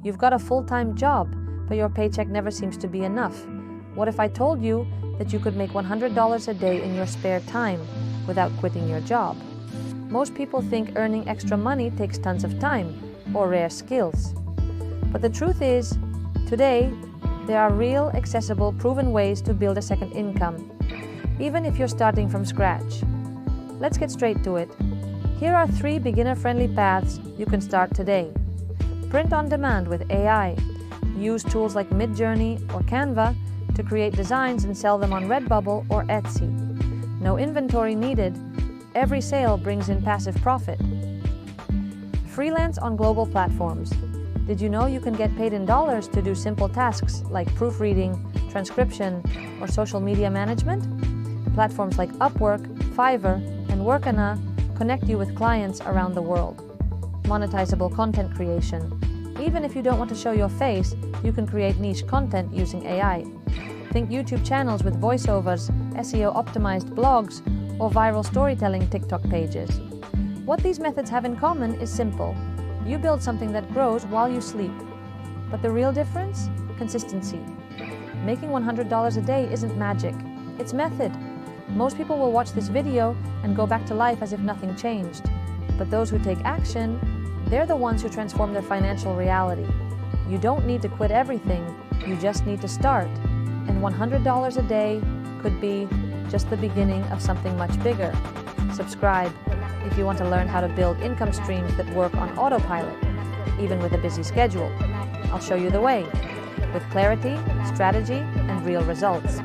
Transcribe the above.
You've got a full-time job, but your paycheck never seems to be enough. What if I told you that you could make $100 a day in your spare time without quitting your job? Most people think earning extra money takes tons of time or rare skills. But the truth is, today, there are real, accessible, proven ways to build a second income, even if you're starting from scratch. Let's get straight to it. Here are 3 beginner-friendly paths you can start today. Print on demand with AI. Use tools like Midjourney or Canva to create designs and sell them on Redbubble or Etsy. No inventory needed. Every sale brings in passive profit. Freelance on global platforms. Did you know you can get paid in dollars to do simple tasks like proofreading, transcription, or social media management? Platforms like Upwork, Fiverr, and Workana connect you with clients around the world. Monetizable content creation. Even if you don't want to show your face, you can create niche content using AI. Think YouTube channels with voiceovers, SEO-optimized blogs, or viral storytelling TikTok pages. What these methods have in common is simple. You build something that grows while you sleep. But the real difference? Consistency. Making $100 a day isn't magic. It's method. Most people will watch this video and go back to life as if nothing changed. But those who take action, they're the ones who transform their financial reality. You don't need to quit everything, you just need to start. And $100 a day could be just the beginning of something much bigger. Subscribe if you want to learn how to build income streams that work on autopilot, even with a busy schedule. I'll show you the way, with clarity, strategy, and real results.